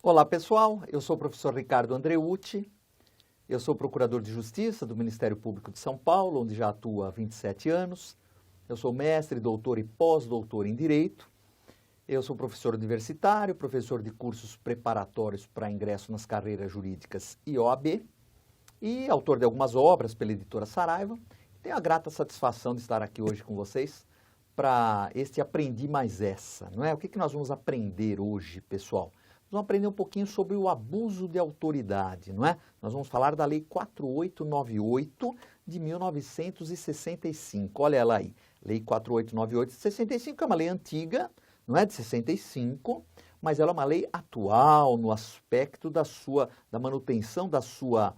Olá pessoal, eu sou o professor Ricardo Andreucci, eu sou procurador de Justiça do Ministério Público de São Paulo, onde já atuo há 27 anos. Eu sou mestre, doutor e pós-doutor em Direito. Eu sou professor universitário, professor de cursos preparatórios para ingresso nas carreiras jurídicas e OAB e autor de algumas obras pela editora Saraiva. Tenho a grata satisfação de estar aqui hoje com vocês para este Aprendi Mais Essa, não é? O que nós vamos aprender hoje, pessoal? Nós vamos aprender um pouquinho sobre o abuso de autoridade, não é? Nós vamos falar da Lei 4898 de 1965. Olha ela aí, Lei 4898 de 65, que é uma lei antiga, não é de 65, mas ela é uma lei atual no aspecto da manutenção da sua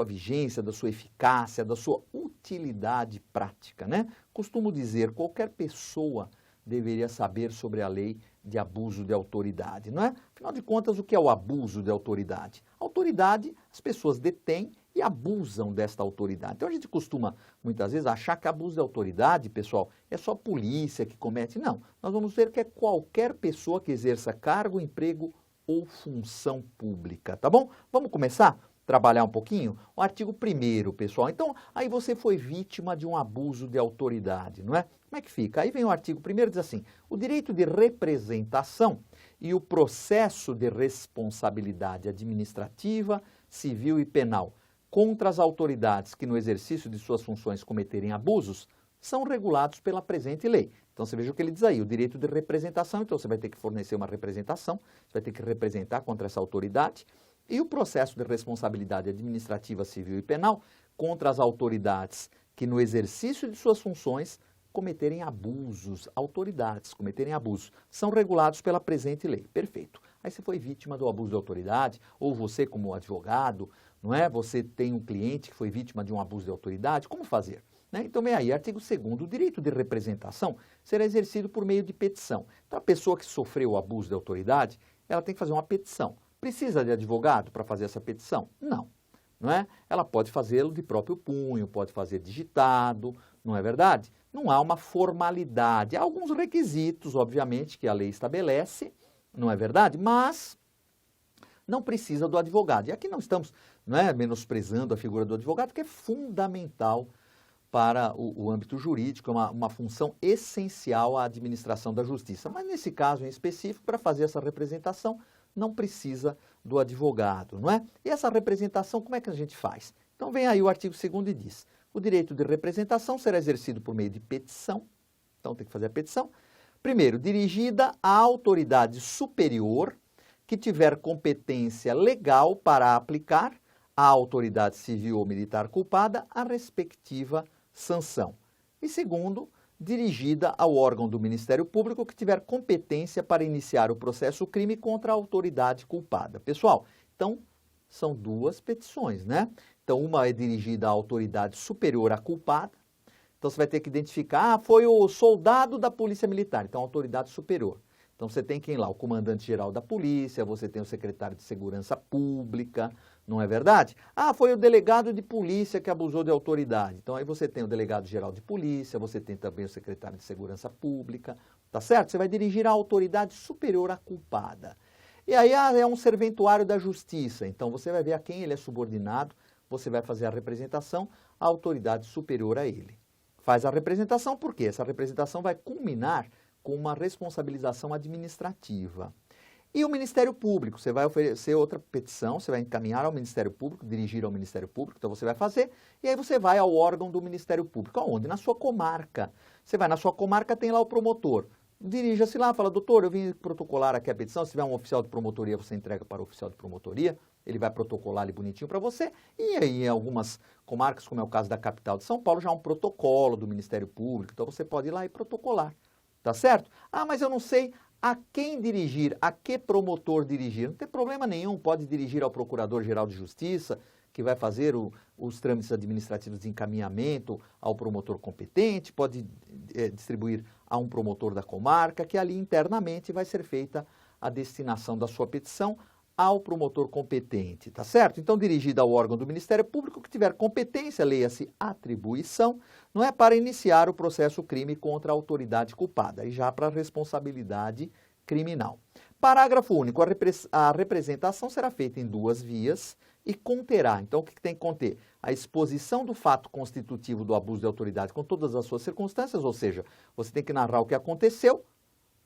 vigência, da sua eficácia, da sua utilidade prática, né? Costumo dizer, qualquer pessoa deveria saber sobre a lei de abuso de autoridade, não é? Afinal de contas, o que é o abuso de autoridade? Autoridade, as pessoas detêm e abusam desta autoridade. Então, a gente costuma, muitas vezes, achar que abuso de autoridade, pessoal, é só polícia que comete. Não, nós vamos ver que é qualquer pessoa que exerça cargo, emprego ou função pública, tá bom? Vamos começar? Trabalhar um pouquinho? O artigo 1º, pessoal. Então, aí você foi vítima de um abuso de autoridade, não é? Como é que fica? Aí vem o artigo 1º, diz assim, o direito de representação e o processo de responsabilidade administrativa, civil e penal contra as autoridades que no exercício de suas funções cometerem abusos são regulados pela presente lei. Então, você veja o que ele diz aí, o direito de representação, então você vai ter que fornecer uma representação, você vai ter que representar contra essa autoridade, e o processo de responsabilidade administrativa, civil e penal contra as autoridades que no exercício de suas funções cometerem abusos, autoridades cometerem abusos, são regulados pela presente lei. Perfeito. Aí você foi vítima do abuso de autoridade, ou você como advogado, não é? Você tem um cliente que foi vítima de um abuso de autoridade, como fazer? Né? Então vem aí, artigo 2º, o direito de representação será exercido por meio de petição. Então a pessoa que sofreu o abuso de autoridade, ela tem que fazer uma petição. Precisa de advogado para fazer essa petição? Não, não é? Ela pode fazê-lo de próprio punho, pode fazer digitado, não é verdade? Não há uma formalidade, há alguns requisitos, obviamente, que a lei estabelece, não é verdade? Mas não precisa do advogado. E aqui não estamos, não é, menosprezando a figura do advogado, que é fundamental para o âmbito jurídico, é uma função essencial à administração da justiça. Mas nesse caso em específico, para fazer essa representação, não precisa do advogado, não é? E essa representação, como é que a gente faz? Então vem aí o artigo 2º e diz, o direito de representação será exercido por meio de petição, então tem que fazer a petição, primeiro, dirigida à autoridade superior que tiver competência legal para aplicar à autoridade civil ou militar culpada a respectiva sanção. E segundo, dirigida ao órgão do Ministério Público que tiver competência para iniciar o processo crime contra a autoridade culpada. Pessoal, então, são duas petições, né? Então, uma é dirigida à autoridade superior à culpada. Então, você vai ter que identificar, foi o soldado da Polícia Militar, então, a autoridade superior. Então, você tem quem lá? O comandante-geral da polícia, você tem o secretário de Segurança Pública, não é verdade? Ah, foi o delegado de polícia que abusou de autoridade. Então, aí você tem o delegado-geral de polícia, você tem também o secretário de Segurança Pública, tá certo? Você vai dirigir à autoridade superior à culpada. E aí é um serventuário da justiça, então você vai ver a quem ele é subordinado, você vai fazer a representação à autoridade superior a ele. Faz a representação, por quê? Essa representação vai culminar com uma responsabilização administrativa. E o Ministério Público, você vai oferecer outra petição, você vai encaminhar ao Ministério Público, dirigir ao Ministério Público, então você vai fazer, e aí você vai ao órgão do Ministério Público. Aonde? Na sua comarca. Você vai na sua comarca, tem lá o promotor. Dirija-se lá, fala, doutor, eu vim protocolar aqui a petição, se tiver um oficial de promotoria, você entrega para o oficial de promotoria, ele vai protocolar ali bonitinho para você, e aí em algumas comarcas, como é o caso da capital de São Paulo, já há um protocolo do Ministério Público, então você pode ir lá e protocolar. Tá certo? Ah, mas eu não sei a quem dirigir, a que promotor dirigir. Não tem problema nenhum, pode dirigir ao Procurador-Geral de Justiça, que vai fazer os trâmites administrativos de encaminhamento ao promotor competente, pode distribuir a um promotor da comarca, que ali internamente vai ser feita a destinação da sua petição ao promotor competente, tá certo? Então, dirigida ao órgão do Ministério Público que tiver competência, leia-se atribuição, não é para iniciar o processo crime contra a autoridade culpada, e já para a responsabilidade criminal. Parágrafo único. A representação será feita em duas vias e conterá. Então, o que tem que conter? A exposição do fato constitutivo do abuso de autoridade com todas as suas circunstâncias, ou seja, você tem que narrar o que aconteceu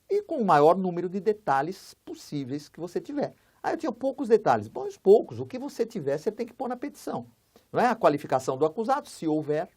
e com o maior número de detalhes possíveis que você tiver. Eu tinha poucos detalhes. Bom, os poucos. O que você tiver, você tem que pôr na petição. Não é? A qualificação do acusado, se houver,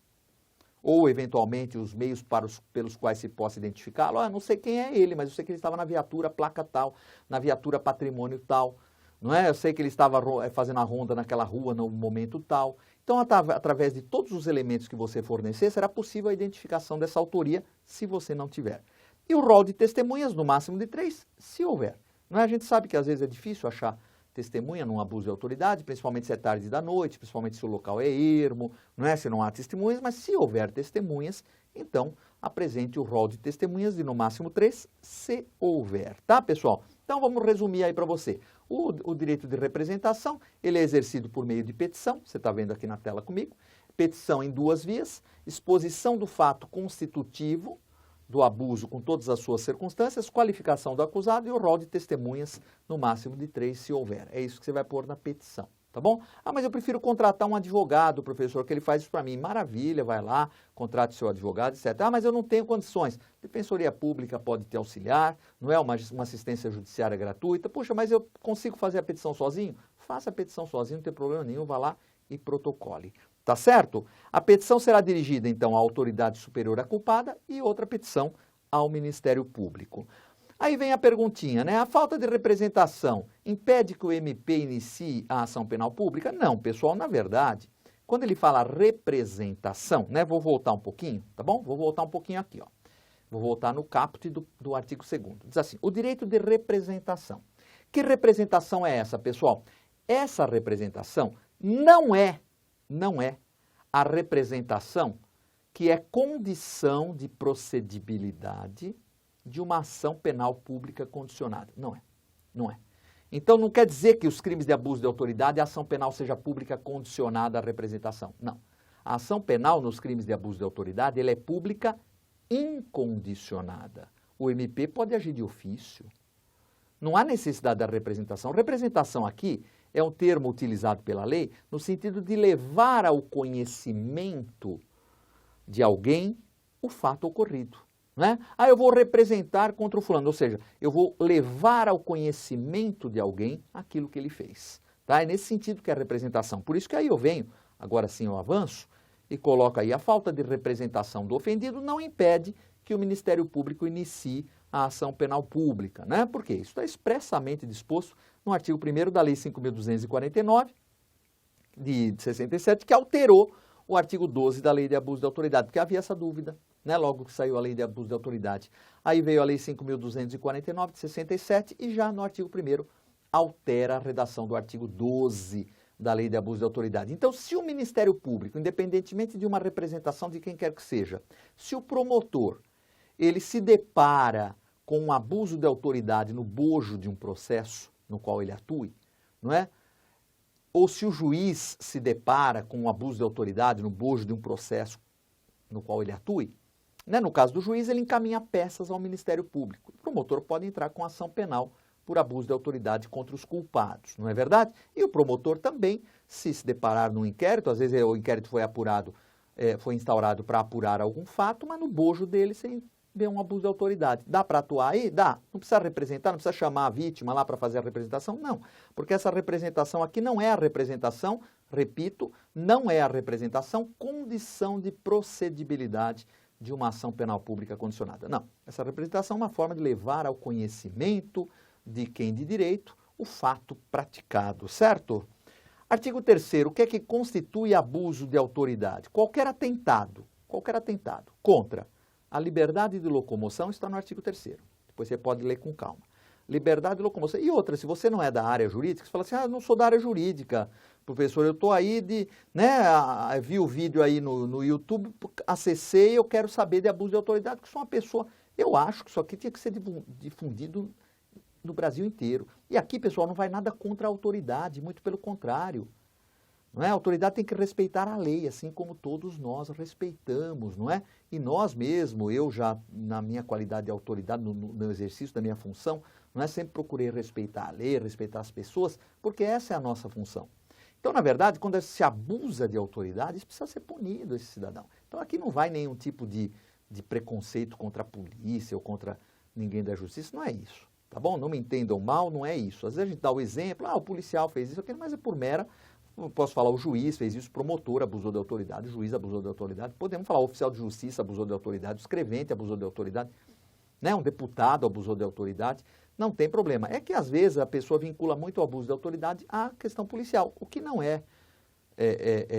ou eventualmente os meios pelos quais se possa identificá-lo. Eu não sei quem é ele, mas eu sei que ele estava na viatura placa tal, na viatura patrimônio tal, não é? Eu sei que ele estava fazendo a ronda naquela rua no momento tal. Então, através de todos os elementos que você fornecer, será possível a identificação dessa autoria, se você não tiver. E o rol de testemunhas, no máximo de 3, se houver. Não é? A gente sabe que às vezes é difícil achar testemunha num abuso de autoridade, principalmente se é tarde da noite, principalmente se o local é ermo, não é? Se não há testemunhas, mas se houver testemunhas, então apresente o rol de testemunhas de no máximo 3, se houver, tá, pessoal? Então vamos resumir aí para você. O direito de representação, ele é exercido por meio de petição, você está vendo aqui na tela comigo, petição em duas vias, exposição do fato constitutivo do abuso com todas as suas circunstâncias, qualificação do acusado e o rol de testemunhas no máximo de 3, se houver. É isso que você vai pôr na petição, tá bom? Mas eu prefiro contratar um advogado, professor, que ele faz isso para mim. Maravilha, vai lá, contrate seu advogado, etc. Mas eu não tenho condições. Defensoria Pública pode te auxiliar, não é uma assistência judiciária gratuita. Puxa, mas eu consigo fazer a petição sozinho? Faça a petição sozinho, não tem problema nenhum, vá lá e protocole. Tá certo? A petição será dirigida, então, à autoridade superior à culpada e outra petição ao Ministério Público. Aí vem a perguntinha, né? A falta de representação impede que o MP inicie a ação penal pública? Não, pessoal, na verdade, quando ele fala representação, né? Vou voltar um pouquinho, tá bom? Vou voltar um pouquinho aqui, ó. Vou voltar no caput do artigo 2º. Diz assim, o direito de representação. Que representação é essa, pessoal? Essa representação não é a representação que é condição de procedibilidade de uma ação penal pública condicionada. Não é. Então, não quer dizer que os crimes de abuso de autoridade, a ação penal seja pública condicionada à representação. Não. A ação penal nos crimes de abuso de autoridade, ela é pública incondicionada. O MP pode agir de ofício. Não há necessidade da representação. Representação aqui é um termo utilizado pela lei no sentido de levar ao conhecimento de alguém o fato ocorrido. Né? Eu vou representar contra o fulano, ou seja, eu vou levar ao conhecimento de alguém aquilo que ele fez. Tá? É nesse sentido que é a representação. Por isso que aí eu venho, agora sim eu avanço, e coloco aí a falta de representação do ofendido não impede que o Ministério Público inicie a ação penal pública. Né? Por quê? Isso está expressamente disposto no artigo 1º da Lei 5.249, de 67, que alterou o artigo 12 da Lei de Abuso de Autoridade, porque havia essa dúvida, né? Logo que saiu a Lei de Abuso de Autoridade. Aí veio a Lei 5.249, de 67, e já no artigo 1º altera a redação do artigo 12 da Lei de Abuso de Autoridade. Então, se o Ministério Público, independentemente de uma representação de quem quer que seja, se o promotor, ele se depara com um abuso de autoridade no bojo de um processo no qual ele atue, não é? Ou se o juiz se depara com um abuso de autoridade no bojo de um processo no qual ele atue, né? No caso do juiz, ele encaminha peças ao Ministério Público. O promotor pode entrar com ação penal por abuso de autoridade contra os culpados, não é verdade? E o promotor também, se deparar num inquérito, às vezes o inquérito foi apurado, foi instaurado para apurar algum fato, mas no bojo dele você vê um abuso de autoridade. Dá para atuar aí? Dá. Não precisa representar, não precisa chamar a vítima lá para fazer a representação? Não. Porque essa representação aqui não é a representação, repito, não é a representação condição de procedibilidade de uma ação penal pública condicionada. Não. Essa representação é uma forma de levar ao conhecimento de quem de direito o fato praticado, certo? Artigo 3º, o que é que constitui abuso de autoridade? Qualquer atentado contra a liberdade de locomoção está no artigo 3º. Depois você pode ler com calma. Liberdade de locomoção. E outra, se você não é da área jurídica, você fala assim, eu não sou da área jurídica, professor, eu estou aí vi o vídeo aí no YouTube, acessei, eu quero saber de abuso de autoridade, porque sou uma pessoa, eu acho que isso aqui tinha que ser difundido no Brasil inteiro. E aqui, pessoal, não vai nada contra a autoridade, muito pelo contrário. Não é? A autoridade tem que respeitar a lei, assim como todos nós respeitamos, não é? E nós mesmo, eu já, na minha qualidade de autoridade, no exercício da minha função, Não é? Sempre procurei respeitar a lei, respeitar as pessoas, porque essa é a nossa função. Então, na verdade, quando se abusa de autoridade, isso precisa ser punido, esse cidadão. Então, aqui não vai nenhum tipo de preconceito contra a polícia ou contra ninguém da justiça, não é isso, tá bom? Não me entendam mal, não é isso. Às vezes a gente dá o exemplo, o policial fez isso, aquilo, mas é por mera, posso falar, o juiz fez isso, o promotor abusou da autoridade, o juiz abusou da autoridade, podemos falar, o oficial de justiça abusou da autoridade, o escrevente abusou da autoridade, né? Um deputado abusou da autoridade, não tem problema. É que às vezes a pessoa vincula muito o abuso da autoridade à questão policial, o que não é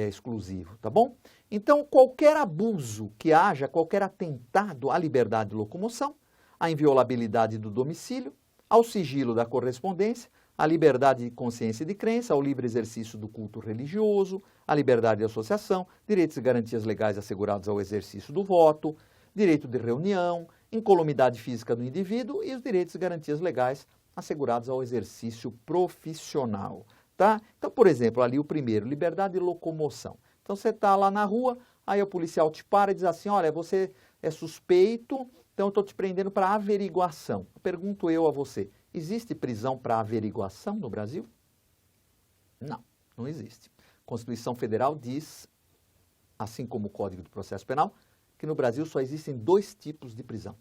exclusivo, tá bom? Então, qualquer abuso que haja, qualquer atentado à liberdade de locomoção, à inviolabilidade do domicílio, ao sigilo da correspondência, à liberdade de consciência e de crença, ao livre exercício do culto religioso, à liberdade de associação, direitos e garantias legais assegurados ao exercício do voto, direito de reunião, incolumidade física do indivíduo e os direitos e garantias legais assegurados ao exercício profissional. Tá? Então, por exemplo, ali o primeiro, liberdade de locomoção. Então, você está lá na rua, aí o policial te para e diz assim, olha, você é suspeito, então eu estou te prendendo para averiguação. Pergunto eu a você, existe prisão para averiguação no Brasil? Não, não existe. A Constituição Federal diz, assim como o Código de Processo Penal, que no Brasil só existem 2 tipos de prisão.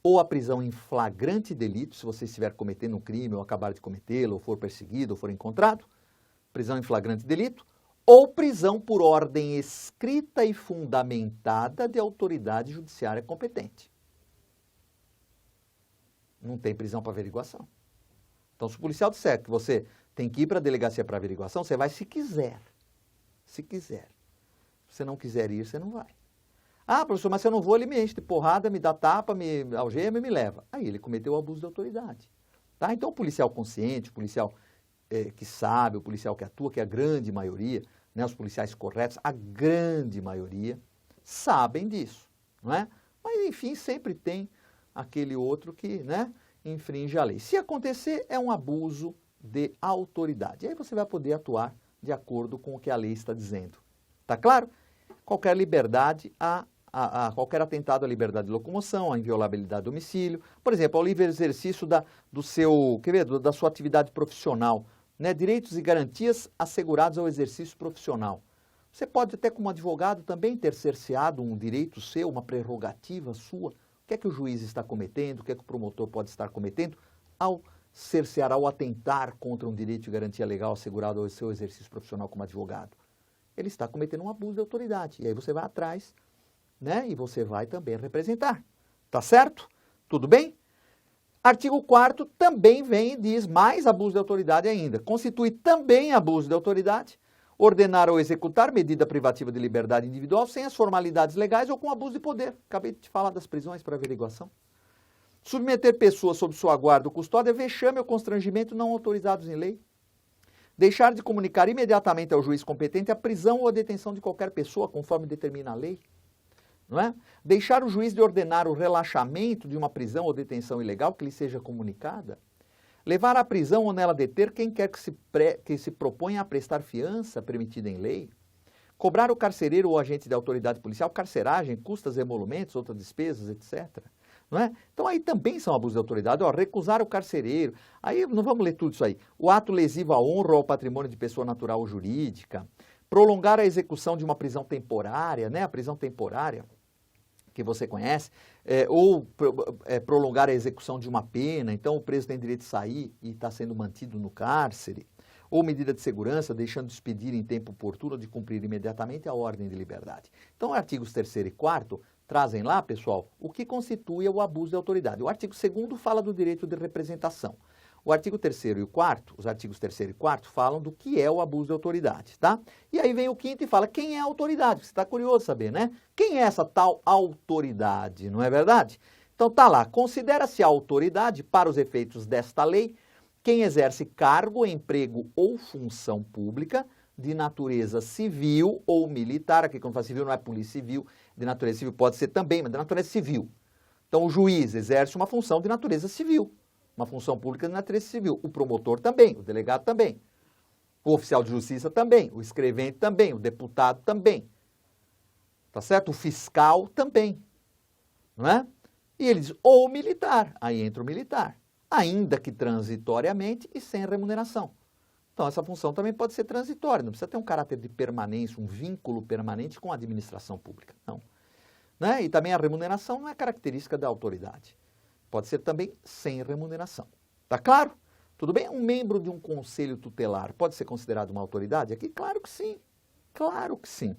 Ou a prisão em flagrante delito, se você estiver cometendo um crime ou acabar de cometê-lo, ou for perseguido, ou for encontrado, prisão em flagrante delito, ou prisão por ordem escrita e fundamentada de autoridade judiciária competente. Não tem prisão para averiguação. Então, se o policial disser que você tem que ir para a delegacia para averiguação, você vai se quiser. Se quiser. Se você não quiser ir, você não vai. Ah, professor, mas se eu não vou, ele me enche de porrada, me dá tapa, me algema e me leva. Aí ele cometeu o abuso de autoridade. Tá? Então, o policial consciente, o policial que sabe, o policial que atua, que é a grande maioria, né, os policiais corretos, a grande maioria, sabem disso, não é? Mas, enfim, sempre tem aquele outro que, né, infringe a lei. Se acontecer, é um abuso de autoridade. E aí você vai poder atuar de acordo com o que a lei está dizendo. Tá claro? Qualquer liberdade qualquer atentado à liberdade de locomoção, à inviolabilidade do domicílio, por exemplo, ao livre exercício da sua atividade profissional, né? Direitos e garantias assegurados ao exercício profissional. Você pode até, como advogado, também ter cerceado um direito seu, uma prerrogativa sua. O que é que o juiz está cometendo, o que é que o promotor pode estar cometendo ao cercear, ao atentar contra um direito de garantia legal assegurado ao seu exercício profissional como advogado? Ele está cometendo um abuso de autoridade. E aí você vai atrás, né? E você vai também representar. Tá certo? Tudo bem? Artigo 4º também vem e diz mais abuso de autoridade ainda. Constitui também abuso de autoridade ordenar ou executar medida privativa de liberdade individual sem as formalidades legais ou com abuso de poder. Acabei de te falar das prisões para averiguação. Submeter pessoas sob sua guarda ou custódia, vexame ou constrangimento não autorizados em lei. Deixar de comunicar imediatamente ao juiz competente a prisão ou a detenção de qualquer pessoa, conforme determina a lei. Não é? Deixar o juiz de ordenar o relaxamento de uma prisão ou detenção ilegal que lhe seja comunicada. Levar à prisão ou nela deter quem quer que se proponha a prestar fiança permitida em lei. Cobrar o carcereiro ou agente de autoridade policial carceragem, custas, emolumentos, outras despesas, etc. Não é? Então aí também são abusos de autoridade. Recusar o carcereiro. Aí não vamos ler tudo isso aí. O ato lesivo à honra ou ao patrimônio de pessoa natural ou jurídica. Prolongar a execução de uma prisão temporária, né? A prisão temporária que você conhece, ou prolongar a execução de uma pena, então o preso tem direito de sair e está sendo mantido no cárcere, ou medida de segurança, deixando de expedir em tempo oportuno de cumprir imediatamente a ordem de liberdade. Então, artigos 3º e 4º trazem lá, pessoal, o que constitui o abuso de autoridade. O artigo 2º fala do direito de representação. O artigo 3º e o 4º, os artigos 3º e 4º, falam do que é o abuso de autoridade, tá? E aí vem o 5º e fala quem é a autoridade. Você está curioso saber, né? Quem é essa tal autoridade, não é verdade? Então tá lá, considera-se a autoridade, para os efeitos desta lei, quem exerce cargo, emprego ou função pública de natureza civil ou militar. Aqui quando fala civil não é polícia civil, de natureza civil pode ser também, mas de natureza civil. Então o juiz exerce uma função de natureza civil. Uma função pública de natureza civil. O promotor também, o delegado também. O oficial de justiça também, o escrevente também, o deputado também. Tá certo? O fiscal também. Não é? E ele diz, ou militar. Aí entra o militar. ainda que transitoriamente e sem remuneração. Então, essa função também pode ser transitória, não precisa ter um caráter de permanência, um vínculo permanente com a administração pública, não. Né? E também a remuneração não é característica da autoridade. Pode ser também sem remuneração. Tá claro? Tudo bem? Um membro de um conselho tutelar pode ser considerado uma autoridade aqui? Claro que sim. Claro que sim.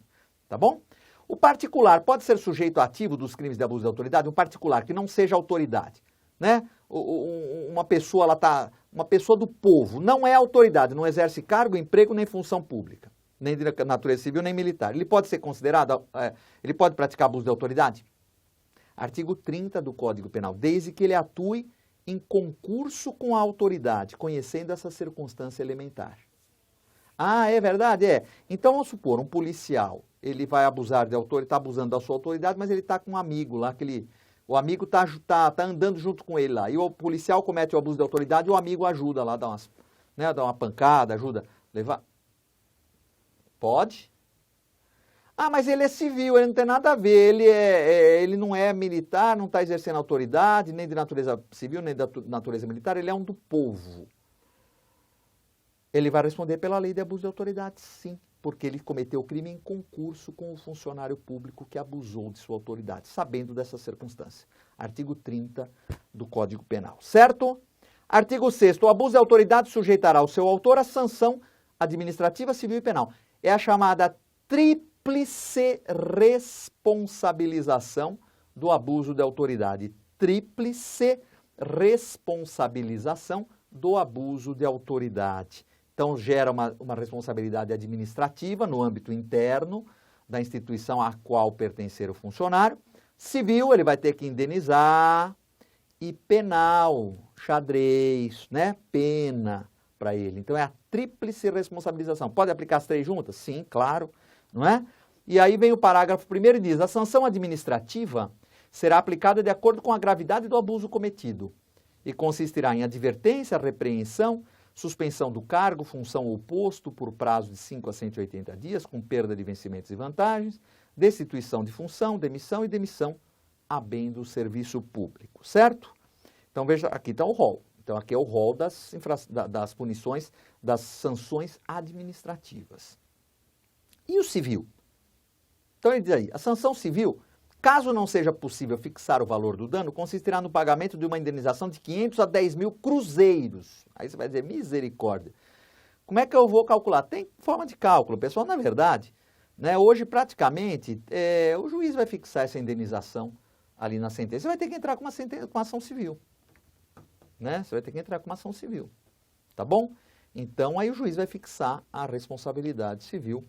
Tá bom? O particular pode ser sujeito ativo dos crimes de abuso de autoridade? Um particular que não seja autoridade, né? Uma pessoa, uma pessoa do povo, não é autoridade, não exerce cargo, emprego nem função pública, nem de natureza civil nem militar. Ele pode ser considerado, ele pode praticar abuso de autoridade? Artigo 30 do Código Penal, desde que ele atue em concurso com a autoridade, conhecendo essa circunstância elementar. Ah, é verdade? É. Então, vamos supor, um policial, ele vai abusar de autoridade, está abusando da sua autoridade, mas ele está com um amigo lá, o amigo está andando junto com ele lá, e o policial comete o abuso de autoridade, e o amigo ajuda lá, dá uma pancada, ajuda a levar. Pode? Ah, mas ele é civil, ele não tem nada a ver, ele não é militar, não está exercendo autoridade, nem de natureza civil, nem de natureza militar, ele é um do povo. Ele vai responder pela lei de abuso de autoridade, sim, porque ele cometeu o crime em concurso com o funcionário público que abusou de sua autoridade, sabendo dessa circunstância. Artigo 30 do Código Penal, certo? Artigo 6º, o abuso de autoridade sujeitará ao seu autor a sanção administrativa, civil e penal. É a chamada tríplice responsabilização do abuso de autoridade. Tríplice responsabilização do abuso de autoridade. Então, gera uma responsabilidade administrativa no âmbito interno da instituição a qual pertencer o funcionário. Civil, ele vai ter que indenizar. E penal, xadrez, né? Pena para ele. Então, é a tríplice responsabilização. Pode aplicar as três juntas? Sim, claro, não é? E aí vem o parágrafo 1º e diz: a sanção administrativa será aplicada de acordo com a gravidade do abuso cometido e consistirá em advertência, repreensão, suspensão do cargo, função ou posto por prazo de 5 a 180 dias, com perda de vencimentos e vantagens, destituição de função, demissão e demissão a bem do serviço público, certo? Então, veja, aqui está o rol. Então, aqui é o rol das punições, das sanções administrativas. E o civil? Então, ele diz aí, a sanção civil, caso não seja possível fixar o valor do dano, consistirá no pagamento de uma indenização de 500 a 10 mil cruzeiros. Aí você vai dizer, misericórdia. Como é que eu vou calcular? Tem forma de cálculo, pessoal. Na verdade, né, hoje praticamente o juiz vai fixar essa indenização ali na sentença. Você vai ter que entrar com uma ação civil. Né? Você vai ter que entrar com uma ação civil. Tá bom? Então, aí o juiz vai fixar a responsabilidade civil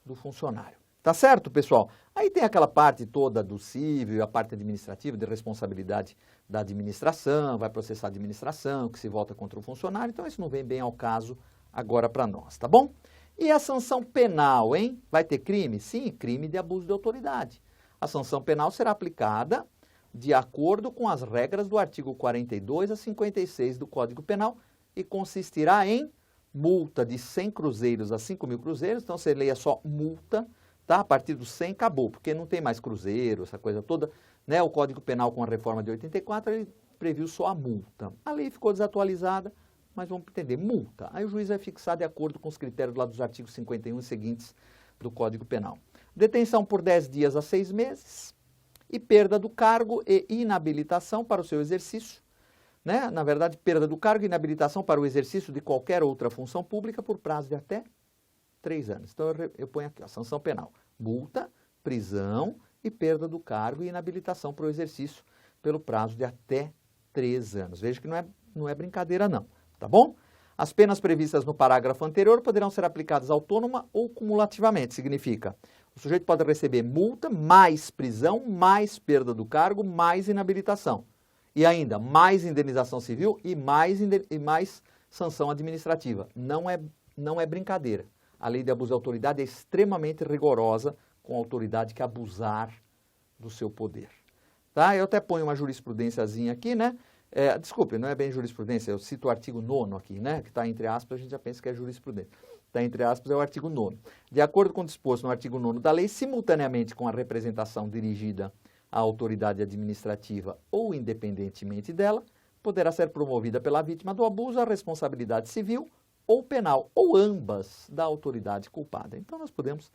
do funcionário. Tá certo, pessoal? Aí tem aquela parte toda do cível, a parte administrativa, de responsabilidade da administração, vai processar a administração, que se volta contra o funcionário. Então, isso não vem bem ao caso agora para nós, tá bom? E a sanção penal, hein? Vai ter crime? Sim, crime de abuso de autoridade. A sanção penal será aplicada de acordo com as regras do artigo 42 a 56 do Código Penal e consistirá em multa de 100 cruzeiros a 5 mil cruzeiros. Então, você leia só multa. Tá? A partir dos 100 acabou, porque não tem mais cruzeiro, essa coisa toda. Né? O Código Penal com a reforma de 84, ele previu só a multa. A lei ficou desatualizada, mas vamos entender, multa. Aí o juiz vai fixar de acordo com os critérios lá dos artigos 51 e seguintes do Código Penal. Detenção por 10 dias a 6 meses e perda do cargo e inabilitação para o seu exercício. Né? Na verdade, perda do cargo e inabilitação para o exercício de qualquer outra função pública por prazo de até 3 anos. Então, eu ponho aqui, a sanção penal. Multa, prisão e perda do cargo e inabilitação para o exercício pelo prazo de até 3 anos. Veja que não é brincadeira, não. Tá bom? As penas previstas no parágrafo anterior poderão ser aplicadas autônoma ou cumulativamente. Significa, o sujeito pode receber multa, mais prisão, mais perda do cargo, mais inabilitação. E ainda, mais indenização civil e mais sanção administrativa. Não é brincadeira. A lei de abuso de autoridade é extremamente rigorosa com a autoridade que abusar do seu poder. Tá? Eu até ponho uma jurisprudênciazinha aqui, né? Desculpe, não é bem jurisprudência, eu cito o artigo 9º aqui, né? Que está entre aspas, a gente já pensa que é jurisprudência. Está entre aspas, é o artigo 9º. De acordo com o disposto no artigo 9º da lei, simultaneamente com a representação dirigida à autoridade administrativa ou independentemente dela, poderá ser promovida pela vítima do abuso a responsabilidade civil ou penal, ou ambas, da autoridade culpada. Então, nós podemos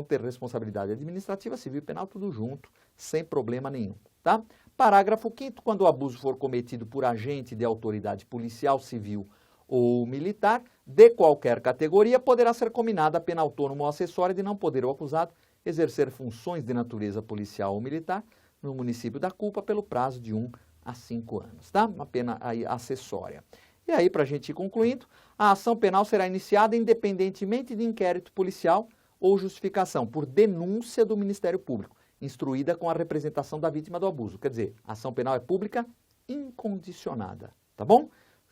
ter responsabilidade administrativa, civil e penal, tudo junto, sem problema nenhum, tá? Parágrafo 5º, quando o abuso for cometido por agente de autoridade policial, civil ou militar, de qualquer categoria, poderá ser cominada a pena autônoma ou acessória de não poder o acusado exercer funções de natureza policial ou militar no município da culpa pelo prazo de 1 a 5 anos, tá? Uma pena aí acessória. E aí, para a gente ir concluindo, a ação penal será iniciada independentemente de inquérito policial ou justificação, por denúncia do Ministério Público, instruída com a representação da vítima do abuso. Quer dizer, a ação penal é pública incondicionada, tá bom?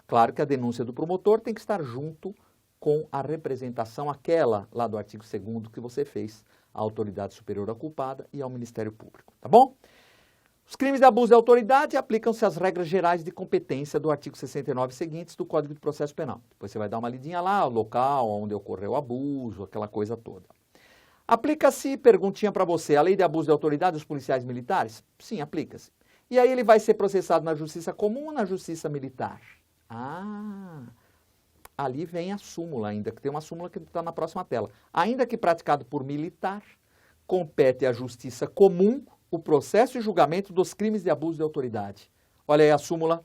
Claro que a denúncia do promotor tem que estar junto com a representação, aquela lá do artigo 2º que você fez, à autoridade superior à culpada e ao Ministério Público, tá bom? Os crimes de abuso de autoridade aplicam-se às regras gerais de competência do artigo 69 seguintes do Código de Processo Penal. Depois você vai dar uma lidinha lá, o local onde ocorreu o abuso, aquela coisa toda. Aplica-se, perguntinha para você, a lei de abuso de autoridade dos policiais militares? Sim, aplica-se. E aí ele vai ser processado na justiça comum ou na justiça militar? Ah, ali vem a súmula ainda, que tem uma súmula que está na próxima tela. Ainda que praticado por militar, compete à justiça comum o processo e julgamento dos crimes de abuso de autoridade. Olha aí a súmula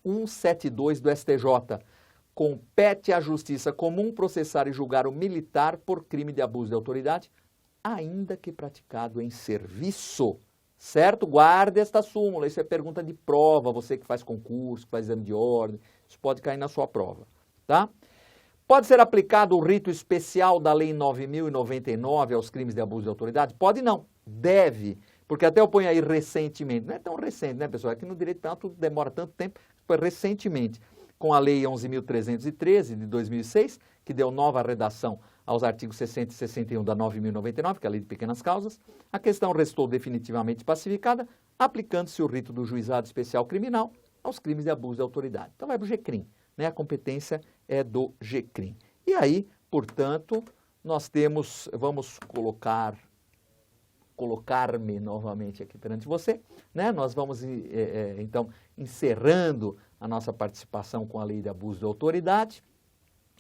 172 do STJ. Compete à justiça comum processar e julgar o militar por crime de abuso de autoridade, ainda que praticado em serviço. Certo? Guarde esta súmula. Isso é pergunta de prova, você que faz concurso, que faz exame de ordem, isso pode cair na sua prova. Tá? Pode ser aplicado o rito especial da Lei 9.099 aos crimes de abuso de autoridade? Pode não. Deve, porque até eu ponho aí recentemente, não é tão recente, né, pessoal? É que no direito demora tanto tempo, foi recentemente, com a Lei 11.313 de 2006, que deu nova redação aos artigos 60 e 61 da 9.099, que é a Lei de Pequenas Causas, a questão restou definitivamente pacificada, aplicando-se o rito do Juizado Especial Criminal aos crimes de abuso de autoridade. Então vai para o GCRIM, né? A competência é do GCRIM. E aí, portanto, nós temos, vamos colocar-me novamente aqui perante você, né? Nós vamos, então, encerrando a nossa participação com a Lei de Abuso de Autoridade.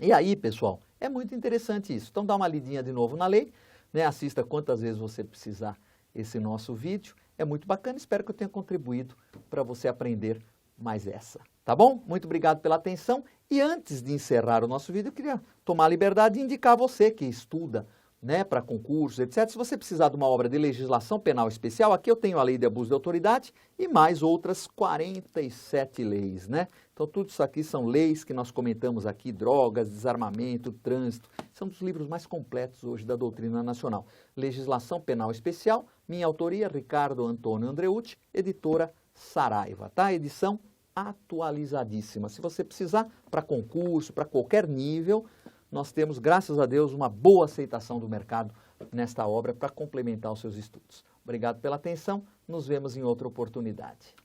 E aí, pessoal, é muito interessante isso. Então, dá uma lidinha de novo na lei, né? Assista quantas vezes você precisar esse nosso vídeo. É muito bacana, espero que eu tenha contribuído para você aprender mais essa. Tá bom? Muito obrigado pela atenção. E antes de encerrar o nosso vídeo, eu queria tomar a liberdade de indicar a você que estuda, né, para concursos, etc. Se você precisar de uma obra de legislação penal especial, aqui eu tenho a Lei de Abuso de Autoridade e mais outras 47 leis, né? Então, tudo isso aqui são leis que nós comentamos aqui, drogas, desarmamento, trânsito. São dos livros mais completos hoje da doutrina nacional. Legislação Penal Especial, minha autoria, Ricardo Antônio Andreucci, editora Saraiva, tá? Edição atualizadíssima. Se você precisar para concurso, para qualquer nível, nós temos, graças a Deus, uma boa aceitação do mercado nesta obra para complementar os seus estudos. Obrigado pela atenção, nos vemos em outra oportunidade.